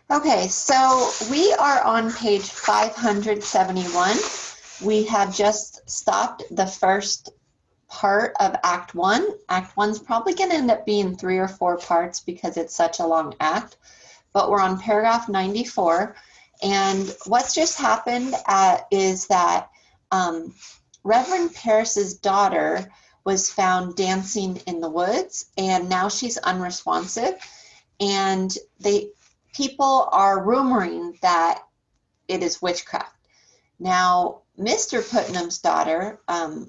Okay, so we are on page 571. We have just stopped the first part of Act 1. Act 1's probably going to end up being 3 or 4 parts because it's such a long act, but we're on paragraph 94. And what's just happened is that Reverend Paris's daughter was found dancing in the woods, and now she's unresponsive, and people are rumoring that it is witchcraft. Now, Mr. Putnam's daughter,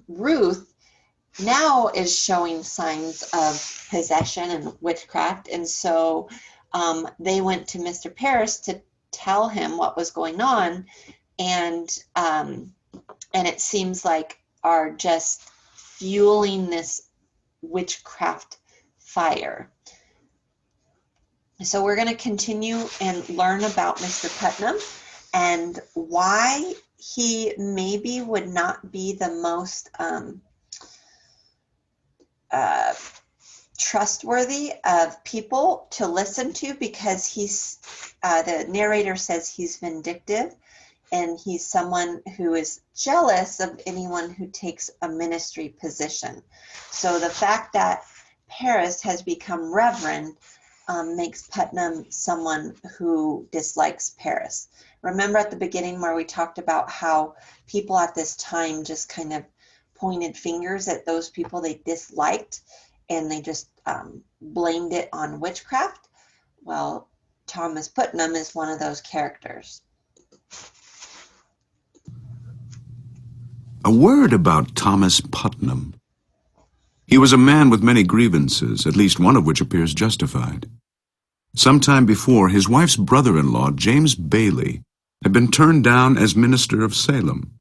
Ruth, now is showing signs of possession and witchcraft, and so they went to Mr. Paris to tell him what was going on, and it seems like are just fueling this witchcraft fire. So we're going to continue and learn about Mr. Putnam and why he maybe would not be the most trustworthy of people to listen to, because he's the narrator says he's vindictive and he's someone who is jealous of anyone who takes a ministry position. So the fact that Paris has become reverend makes Putnam someone who dislikes Paris. Remember at the beginning where we talked about how people at this time just kind of pointed fingers at those people they disliked, and they just blamed it on witchcraft? Well, Thomas Putnam is one of those characters. A word about Thomas Putnam. He was a man with many grievances, at least one of which appears justified. Some time before, his wife's brother-in-law, James Bailey, had been turned down as minister of Salem.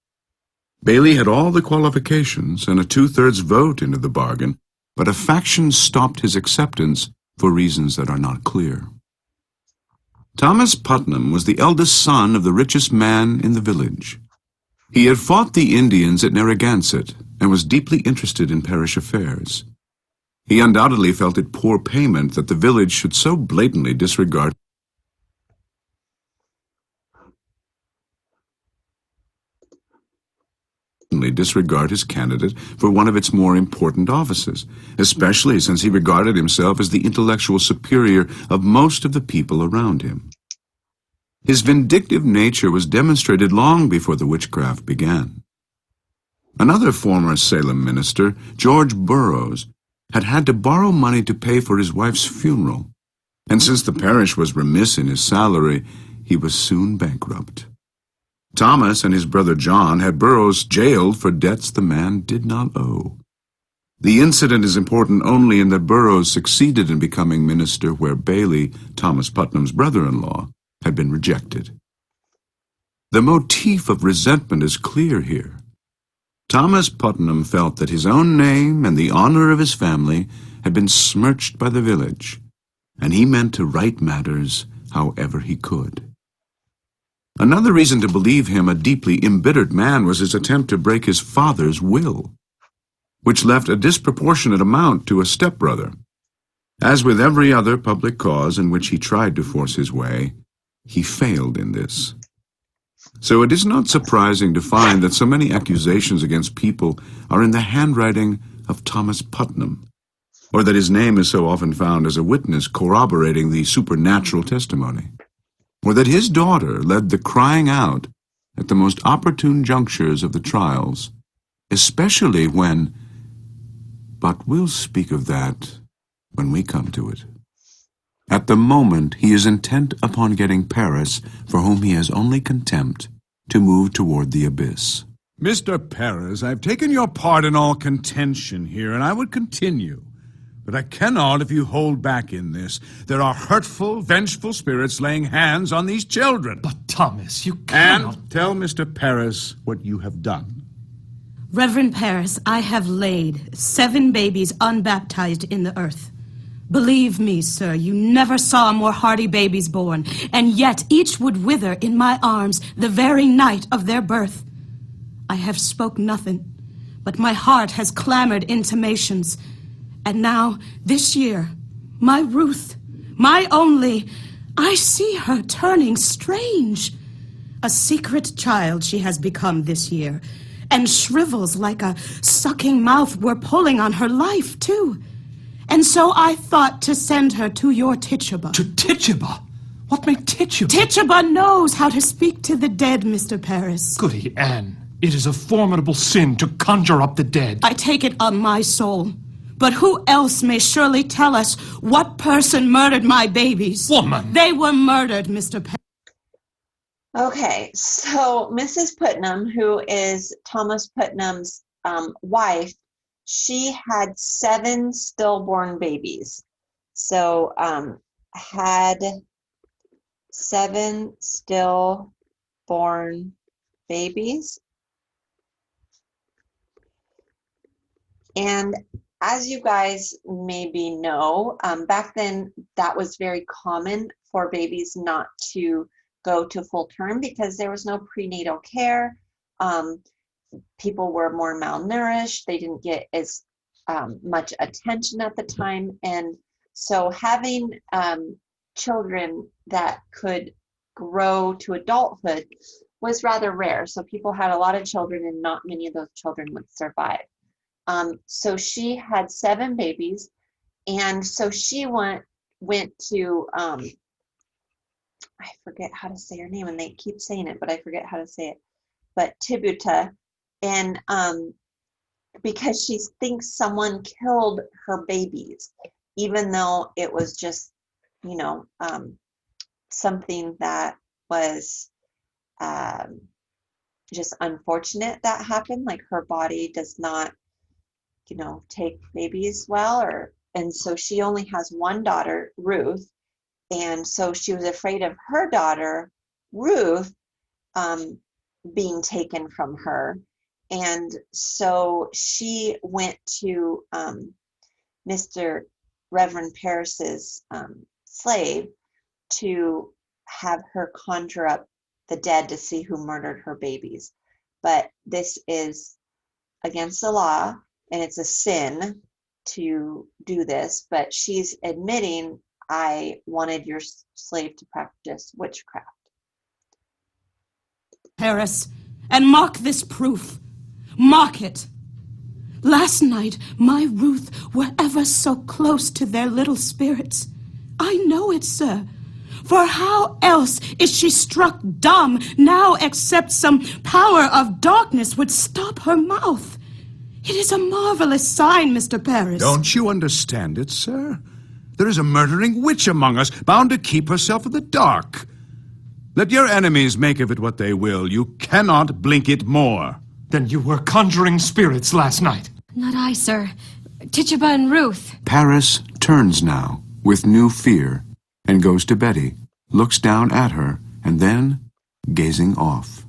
Bailey had all the qualifications and a 2/3 vote into the bargain, but a faction stopped his acceptance for reasons that are not clear. Thomas Putnam was the eldest son of the richest man in the village. He had fought the Indians at Narragansett and was deeply interested in parish affairs. He undoubtedly felt it poor payment that the village should so blatantly disregard his candidate for one of its more important offices, especially since he regarded himself as the intellectual superior of most of the people around him. His vindictive nature was demonstrated long before the witchcraft began. Another former Salem minister, George Burroughs, had had to borrow money to pay for his wife's funeral, and since the parish was remiss in his salary, he was soon bankrupt. Thomas and his brother John had Burroughs jailed for debts the man did not owe. The incident is important only in that Burroughs succeeded in becoming minister where Bailey, Thomas Putnam's brother-in-law, had been rejected. The motif of resentment is clear here. Thomas Putnam felt that his own name and the honor of his family had been smirched by the village, and he meant to right matters however he could. Another reason to believe him a deeply embittered man was his attempt to break his father's will, which left a disproportionate amount to a stepbrother. As with every other public cause in which he tried to force his way, he failed in this. So it is not surprising to find that so many accusations against people are in the handwriting of Thomas Putnam, or that his name is so often found as a witness corroborating the supernatural testimony, or that his daughter led the crying out at the most opportune junctures of the trials, especially when, but we'll speak of that when we come to it. At the moment, he is intent upon getting Paris, for whom he has only contempt, to move toward the abyss. Mr. Paris, I've taken your part in all contention here, and I would continue. But I cannot if you hold back in this. There are hurtful, vengeful spirits laying hands on these children. But, Thomas, you cannot... And tell Mr. Paris what you have done. Reverend Paris, I have laid 7 babies unbaptized in the earth. Believe me, sir, you never saw more hardy babies born, and yet each would wither in my arms the very night of their birth. I have spoke nothing, but my heart has clamored intimations. And now, this year, my Ruth, my only, I see her turning strange. A secret child she has become this year, and shrivels like a sucking mouth were pulling on her life, too. And so I thought to send her to your Tituba. To Tituba? What made Tituba? Tituba knows how to speak to the dead, Mr. Paris. Goody Anne, it is a formidable sin to conjure up the dead. I take it on my soul. But who else may surely tell us what person murdered my babies? Woman! They were murdered, Mr. Paris. Okay, so Mrs. Putnam, who is Thomas Putnam's wife, she had 7 stillborn babies. So had 7 stillborn babies. And as you guys maybe know, back then that was very common for babies not to go to full term because there was no prenatal care. People were more malnourished. They didn't get as much attention at the time. And so having children that could grow to adulthood was rather rare. So people had a lot of children and not many of those children would survive. So she had 7 babies. And so she went to, I forget how to say her name, and they keep saying it, but I forget how to say it. But Tibuta, and because she thinks someone killed her babies, even though it was just, something that was just unfortunate that happened. Like her body does not, take babies well, and so she only has one daughter, Ruth. And so she was afraid of her daughter, Ruth, being taken from her. And so she went to Mr. Reverend Paris's slave to have her conjure up the dead to see who murdered her babies. But this is against the law, and it's a sin to do this. But she's admitting, I wanted your slave to practice witchcraft. Paris, and mark this proof. Mark it. Last night, my Ruth were ever so close to their little spirits. I know it, sir. For how else is she struck dumb now except some power of darkness would stop her mouth? It is a marvelous sign, Mr. Paris. Don't you understand it, sir? There is a murdering witch among us, bound to keep herself in the dark. Let your enemies make of it what they will. You cannot blink it more. Then you were conjuring spirits last night. Not I, sir. Tituba and Ruth. Paris turns now with new fear and goes to Betty, looks down at her, and then gazing off.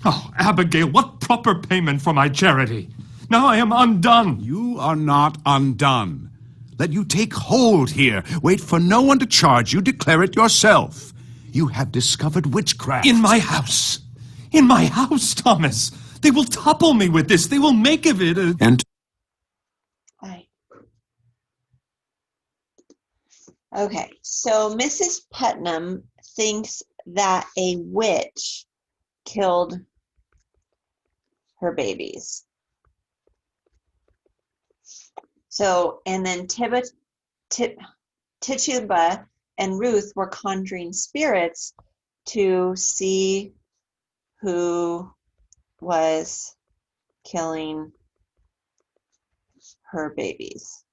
Oh, Abigail, what proper payment for my charity? Now I am undone. You are not undone. Let you take hold here. Wait for no one to charge you. Declare it yourself. You have discovered witchcraft. In my house. In my house, Thomas. They will topple me with this. They will make of it a... And Okay, so Mrs. Putnam thinks that a witch killed her babies. So, and then Tituba and Ruth were conjuring spirits to see who was killing her babies.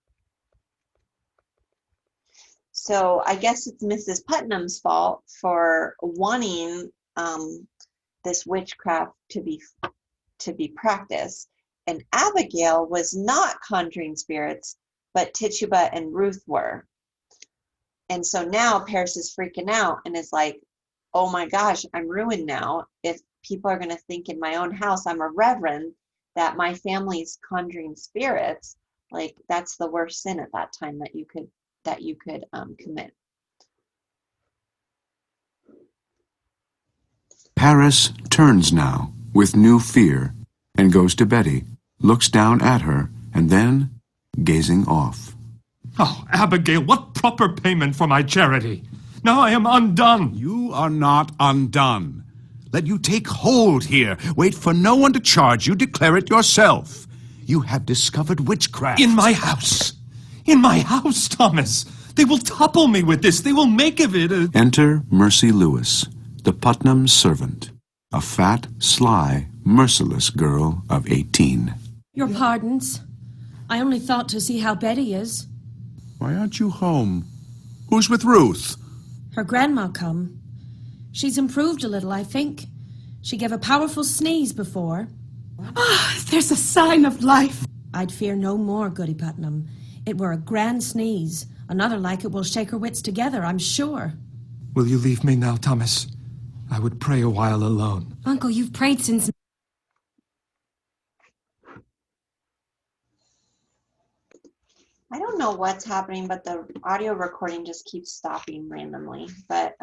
So I guess it's Mrs. Putnam's fault for wanting this witchcraft to be practiced. And Abigail was not conjuring spirits, but Tituba and Ruth were. And so now Paris is freaking out and is like, oh my gosh, I'm ruined now. If people are going to think in my own house I'm a reverend, that my family's conjuring spirits, like that's the worst sin at that time that you could commit. Paris turns now with new fear and goes to Betty, looks down at her, and then gazing off. Oh, Abigail, what proper payment for my charity? Now I am undone. You are not undone. Let you take hold here. Wait for no one to charge you. Declare it yourself. You have discovered witchcraft. In my house. In my house, Thomas. They will topple me with this. They will make of it a... Enter Mercy Lewis, the Putnam's servant, a fat, sly, merciless girl of 18. Your pardons. I only thought to see how Betty is. Why aren't you home? Who's with Ruth? Her grandma come. She's improved a little, I think. She gave a powerful sneeze before. Ah, there's a sign of life. I'd fear no more, Goody Putnam. It were a grand sneeze. Another like it will shake her wits together, I'm sure. Will you leave me now, Thomas? I would pray a while alone. Uncle, you've prayed since... I don't know what's happening, but the audio recording just keeps stopping randomly. But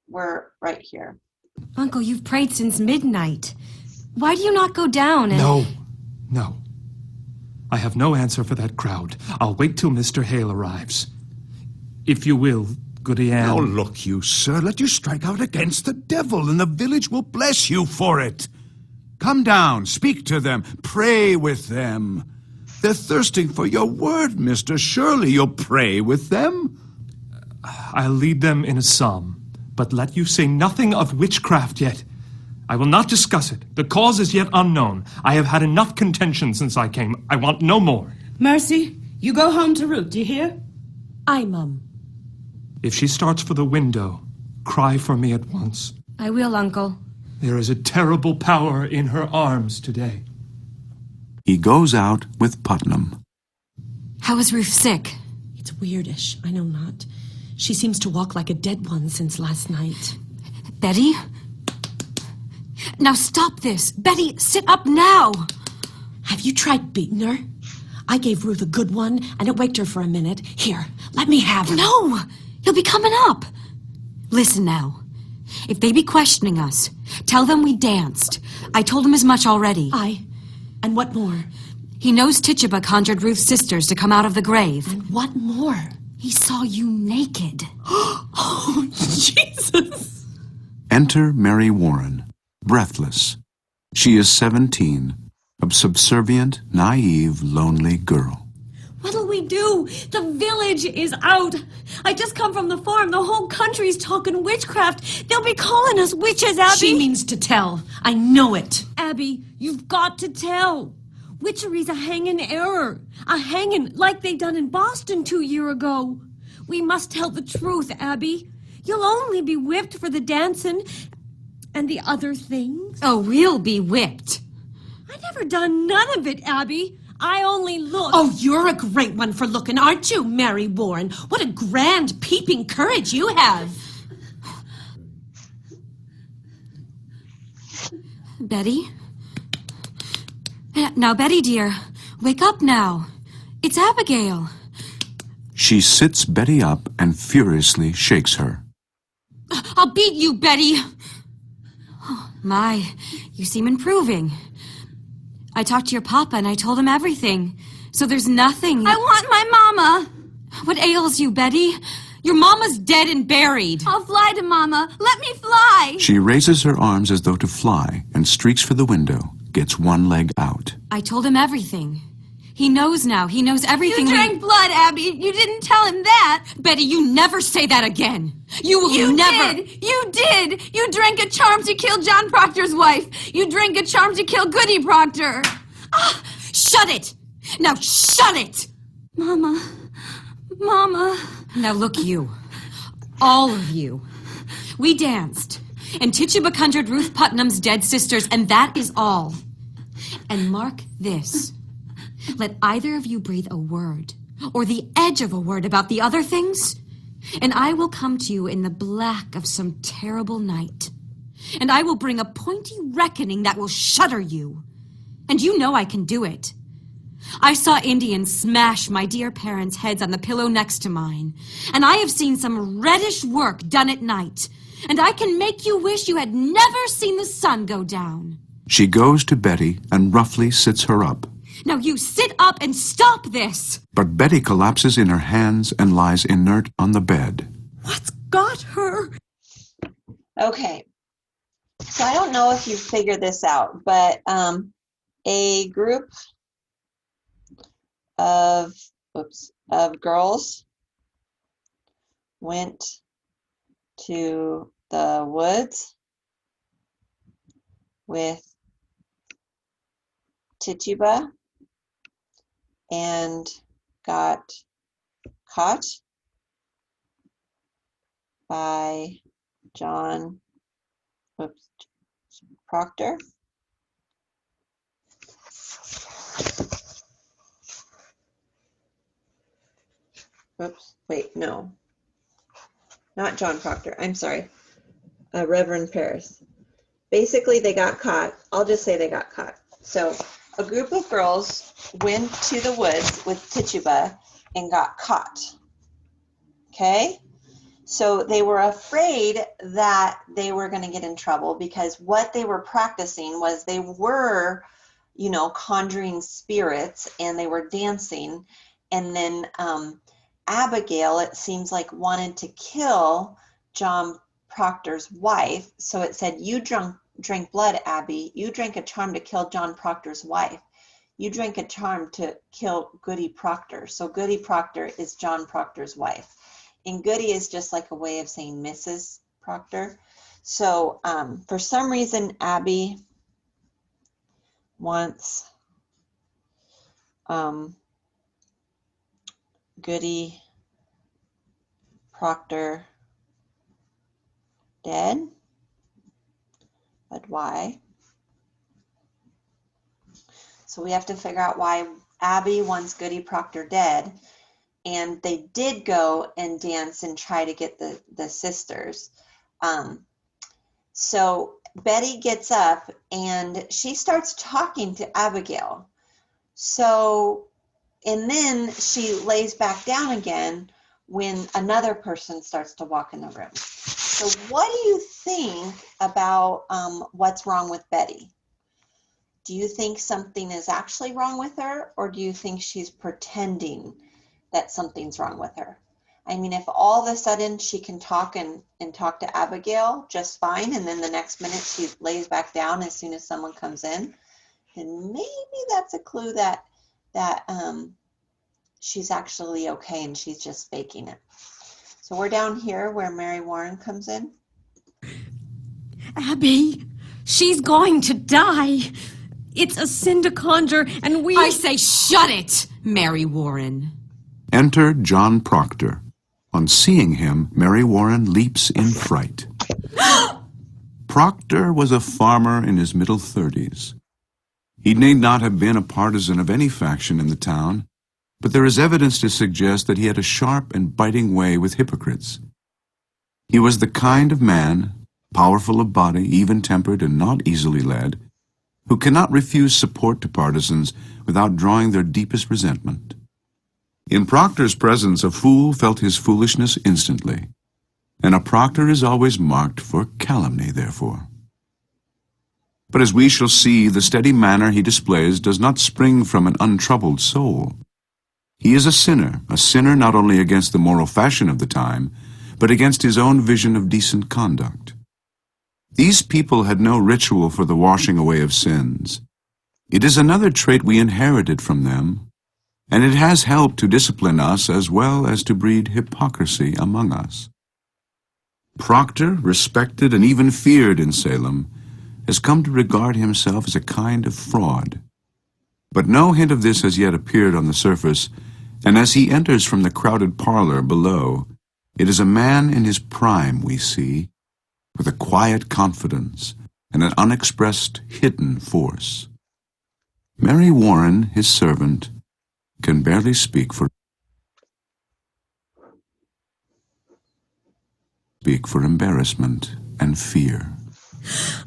we're right here. Uncle, you've prayed since midnight. Why do you not go down and... No. I have no answer for that crowd. I'll wait till Mr. Hale arrives. If you will, Goody Ann. Now look you, sir. Let you strike out against the devil, and the village will bless you for it. Come down, speak to them, pray with them. They're thirsting for your word, mister. Surely you'll pray with them. I'll lead them in a psalm, but let you say nothing of witchcraft yet. I will not discuss it. The cause is yet unknown. I have had enough contention since I came. I want no more. Mercy, you go home to Ruth, do you hear? Aye, Mum. If she starts for the window, cry for me at once. I will, Uncle. There is a terrible power in her arms today. He goes out with Putnam. How is Ruth sick? It's weirdish, I know not. She seems to walk like a dead one since last night. Betty? Now stop this. Betty, sit up now. Have you tried beating her? I gave Ruth a good one, and it waked her for a minute. Here, let me have her. No, he'll be coming up. Listen now. If they be questioning us, tell them we danced. I told him as much already. Aye. And what more? He knows Tituba conjured Ruth's sisters to come out of the grave. And what more? He saw you naked. Oh, Jesus! Enter Mary Warren, breathless. She is 17, a subservient, naive, lonely girl. What'll we do? The village is out. I just come from the farm. The whole country's talking witchcraft. They'll be calling us witches, Abby. She means to tell. I know it. Abby, you've got to tell. Witchery's a hanging error. A hanging like they done in Boston 2 years ago. We must tell the truth, Abby. You'll only be whipped for the dancing and the other things. Oh, we'll be whipped. I never done none of it, Abby. I only look. Oh, you're a great one for looking, aren't you, Mary Warren? What a grand, peeping courage you have. Betty? Now, Betty, dear, wake up now. It's Abigail. She sits Betty up and furiously shakes her. I'll beat you, Betty. Oh, my, you seem improving. I talked to your papa and I told him everything. So there's nothing... I want my mama. What ails you, Betty? Your mama's dead and buried. I'll fly to Mama. Let me fly. She raises her arms as though to fly and streaks for the window, gets one leg out. I told him everything. He knows now. He knows everything. You drank blood, Abby. You didn't tell him that. Betty, you never say that again. You never... You did. You drank a charm to kill John Proctor's wife. You drank a charm to kill Goody Proctor. Ah, shut it. Now shut it. Mama. Now look, you. All of you. We danced. And Tituba conjured Ruth Putnam's dead sisters, and that is all. And mark this. Let either of you breathe a word, or the edge of a word about the other things, and I will come to you in the black of some terrible night. And I will bring a pointy reckoning that will shudder you. And you know I can do it. I saw Indians smash my dear parents' heads on the pillow next to mine, and I have seen some reddish work done at night, and I can make you wish you had never seen the sun go down. She goes to Betty and roughly sits her up. Now you sit up and stop this! But Betty collapses in her hands and lies inert on the bed. What's got her? Okay. So I don't know if you figured this out, but a group of girls went to the woods with Tituba and got caught by John Proctor. Wait, no. Not John Proctor, I'm sorry. Reverend Paris. Basically, they got caught. I'll just say they got caught. So, a group of girls went to the woods with Tituba and got caught. Okay? So, they were afraid that they were going to get in trouble because what they were practicing was they were, conjuring spirits and they were dancing. And then Abigail, it seems like, wanted to kill John Proctor's wife. So it said, you drank blood, Abby. You drank a charm to kill John Proctor's wife. You drank a charm to kill Goody Proctor. So Goody Proctor is John Proctor's wife. And Goody is just like a way of saying Mrs. Proctor. So for some reason, Abby wants Goody Proctor dead. But why? So we have to figure out why Abby wants Goody Proctor dead. And they did go and dance and try to get the sisters. So Betty gets up and she starts talking to Abigail. So, and then she lays back down again when another person starts to walk in the room. So what do you think about what's wrong with Betty? Do you think something is actually wrong with her, or do you think she's pretending that something's wrong with her? I mean, if all of a sudden she can talk and talk to Abigail just fine, and then the next minute she lays back down as soon as someone comes in, then maybe that's a clue that she's actually okay and she's just faking it. So we're down here where Mary Warren comes in. Abby, she's going to die. It's a sin to conjure, and we... I say shut it, Mary Warren. Enter John Proctor. On seeing him, Mary Warren leaps in fright. Proctor was a farmer in his middle 30s. He need not have been a partisan of any faction in the town, but there is evidence to suggest that he had a sharp and biting way with hypocrites. He was the kind of man, powerful of body, even-tempered, and not easily led, who cannot refuse support to partisans without drawing their deepest resentment. In Proctor's presence, a fool felt his foolishness instantly, and a Proctor is always marked for calumny, therefore. But as we shall see, the steady manner he displays does not spring from an untroubled soul. He is a sinner not only against the moral fashion of the time, but against his own vision of decent conduct. These people had no ritual for the washing away of sins. It is another trait we inherited from them, and it has helped to discipline us as well as to breed hypocrisy among us. Proctor, respected and even feared in Salem, has come to regard himself as a kind of fraud. But no hint of this has yet appeared on the surface, and as he enters from the crowded parlor below, it is a man in his prime we see, with a quiet confidence and an unexpressed hidden force. Mary Warren, his servant, can barely speak for embarrassment and fear.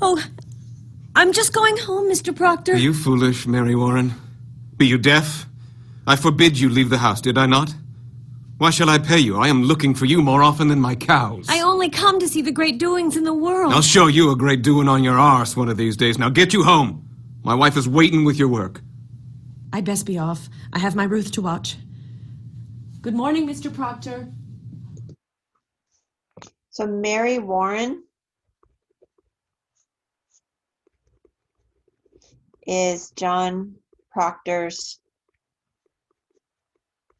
Oh, I'm just going home, Mr. Proctor. Are you foolish, Mary Warren? Be you deaf? I forbid you leave the house, did I not? Why shall I pay you? I am looking for you more often than my cows. I only come to see the great doings in the world. I'll show you a great doing on your arse one of these days. Now get you home. My wife is waiting with your work. I'd best be off. I have my Ruth to watch. Good morning, Mr. Proctor. So Mary Warren is John Proctor's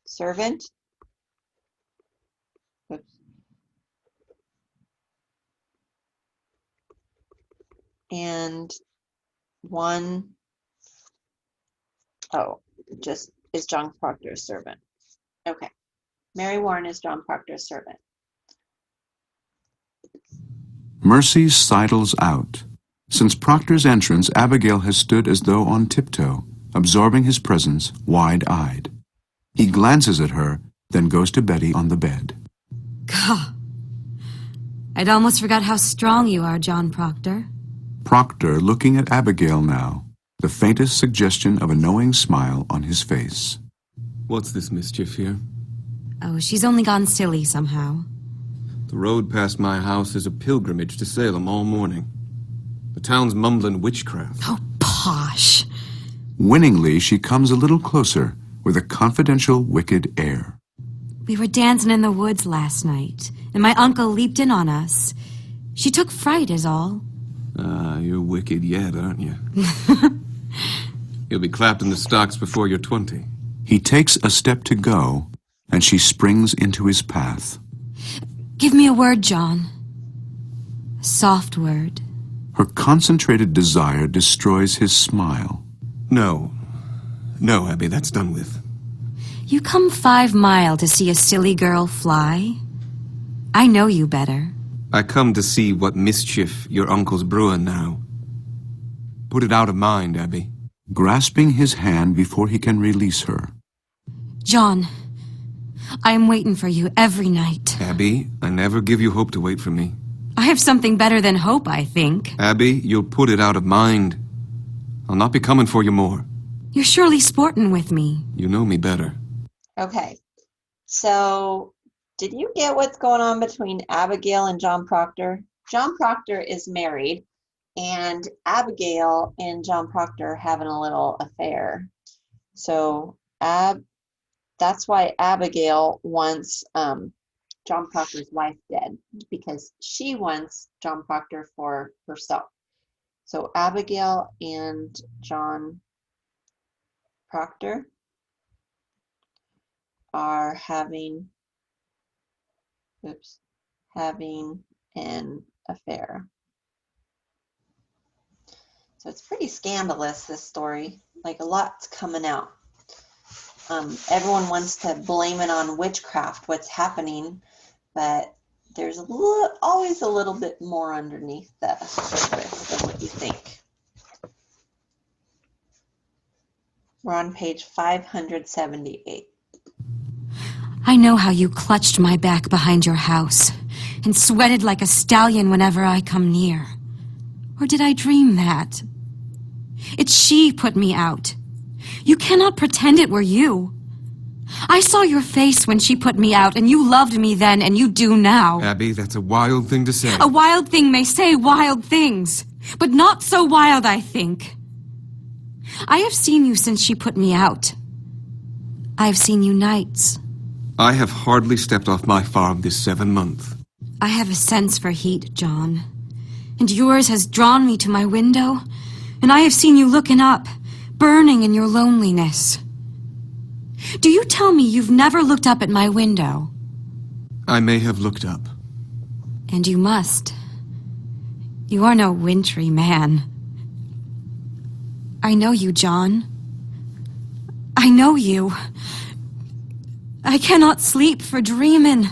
servant. Oops. And just is John Proctor's servant. Okay. Mary Warren is John Proctor's servant. Mercy sidles out. Since Proctor's entrance, Abigail has stood as though on tiptoe, absorbing his presence wide-eyed. He glances at her, then goes to Betty on the bed. Gah. I'd almost forgot how strong you are, John Proctor. Proctor looking at Abigail now, the faintest suggestion of a knowing smile on his face. What's this mischief here? Oh, she's only gone silly somehow. The road past my house is a pilgrimage to Salem all morning. The town's mumbling witchcraft. Oh, posh. Winningly, she comes a little closer, with a confidential, wicked air. We were dancing in the woods last night, and my uncle leaped in on us. She took fright is all. Ah, you're wicked yet, aren't you? You'll be clapped in the stocks before you're 20. He takes a step to go, and she springs into his path. Give me a word, John. A soft word. Her concentrated desire destroys his smile. No, Abby, that's done with. You come 5 miles to see a silly girl fly? I know you better. I come to see what mischief your uncle's brewing now. Put it out of mind, Abby. Grasping his hand before he can release her. John, I am waiting for you every night. Abby, I never give you hope to wait for me. I have something better than hope, I think. Abby, you'll put it out of mind. I'll not be coming for you more. You're surely sporting with me. You know me better. Okay. So did you get what's going on between Abigail and John Proctor? John Proctor is married, and Abigail and John Proctor are having a little affair. So that's why Abigail wants John Proctor's wife dead, because she wants John Proctor for herself. So Abigail and John Proctor are having an affair. So it's pretty scandalous, this story. Like, a lot's coming out. Everyone wants to blame it on witchcraft, what's happening, but there's always a little bit more underneath the surface than what you think. We're on page 578. I know how you clutched my back behind your house and sweated like a stallion whenever I come near. Or did I dream that? It's she put me out. You cannot pretend it were you. I saw your face when she put me out, and you loved me then, and you do now. Abby, that's a wild thing to say. A wild thing may say wild things, but not so wild, I think. I have seen you since she put me out. I have seen you nights. I have hardly stepped off my farm this 7 months. I have a sense for heat, John. And yours has drawn me to my window, and I have seen you looking up, burning in your loneliness. Do you tell me you've never looked up at my window? I may have looked up. And you must. You are no wintry man. I know you, John. I know you. I cannot sleep for dreaming.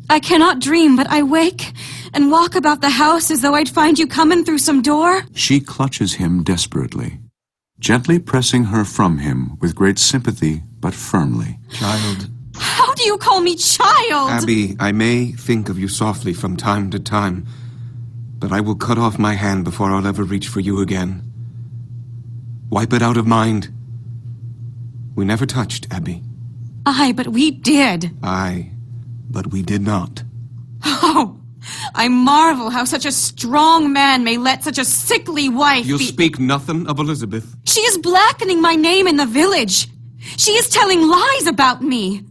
I cannot dream, but I wake and walk about the house as though I'd find you coming through some door. She clutches him desperately, gently pressing her from him with great sympathy, but firmly. Child. How do you call me child? Abby, I may think of you softly from time to time, but I will cut off my hand before I'll ever reach for you again. Wipe it out of mind. We never touched, Abby. Aye, but we did. Aye, but we did not. Oh, I marvel how such a strong man may let such a sickly wife You'll be... speak nothing of Elizabeth. She is blackening my name in the village. She is telling lies about me.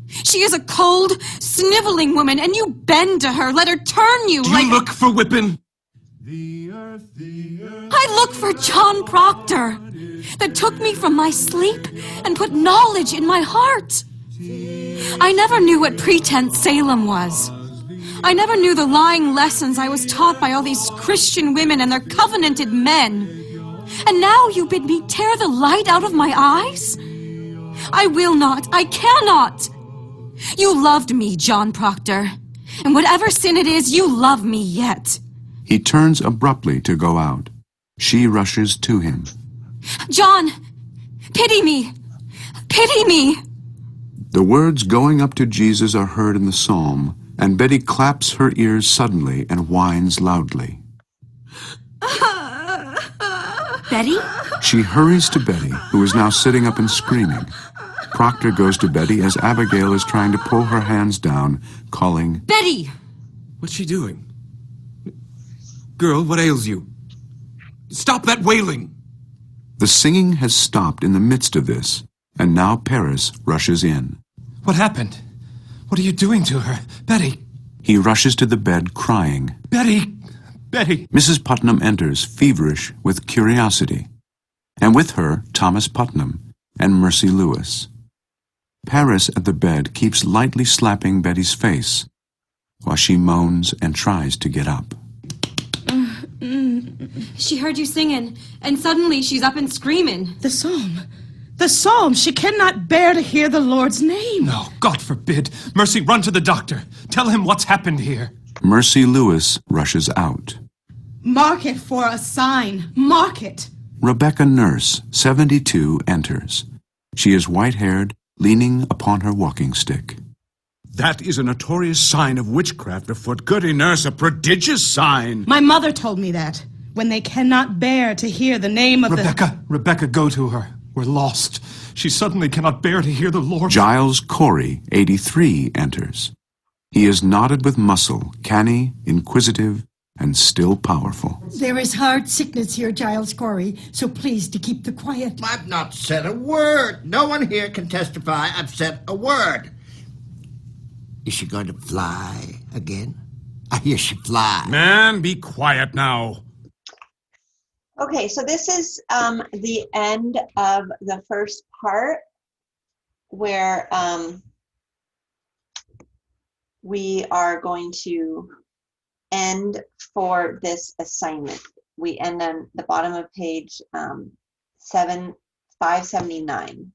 She is a cold, sniveling woman, and you bend to her, let her turn you Do like... you look for whipping? I look for John Proctor, that took me from my sleep and put knowledge in my heart. I never knew what pretense Salem was. I never knew the lying lessons I was taught by all these Christian women and their covenanted men. And now you bid me tear the light out of my eyes? I will not. I cannot. You loved me, John Proctor. And whatever sin it is, you love me yet. He turns abruptly to go out. She rushes to him. John, pity me. Pity me. The words going up to Jesus are heard in the psalm, and Betty claps her ears suddenly and whines loudly. Betty? She hurries to Betty, who is now sitting up and screaming. Proctor goes to Betty as Abigail is trying to pull her hands down, calling, Betty! What's she doing? Girl, what ails you? Stop that wailing! The singing has stopped in the midst of this, and now Paris rushes in. What happened? What are you doing to her? Betty! He rushes to the bed crying. Betty! Betty! Mrs. Putnam enters, feverish with curiosity, and with her Thomas Putnam and Mercy Lewis. Paris at the bed keeps lightly slapping Betty's face, while she moans and tries to get up. She heard you singing, and suddenly she's up and screaming. The psalm. The psalm. She cannot bear to hear the Lord's name. No, God forbid. Mercy, run to the doctor. Tell him what's happened here. Mercy Lewis rushes out. Mark it for a sign. Mark it. Rebecca Nurse, 72, enters. She is white-haired, leaning upon her walking stick. That is a notorious sign of witchcraft afoot. Goody nurse, a prodigious sign. My mother told me that. When they cannot bear to hear the name of Rebecca, go to her. We're lost. She suddenly cannot bear to hear the Lord. Giles Corey, 83, enters. He is knotted with muscle, canny, inquisitive, and still powerful. There is hard sickness here, Giles Corey, so please to keep the quiet. I've not said a word. No one here can testify I've said a word. Is she going to fly again? I hear she flies. Man, be quiet now. Okay, so this is the end of the first part where we are going to end for this assignment. We end on the bottom of page 579.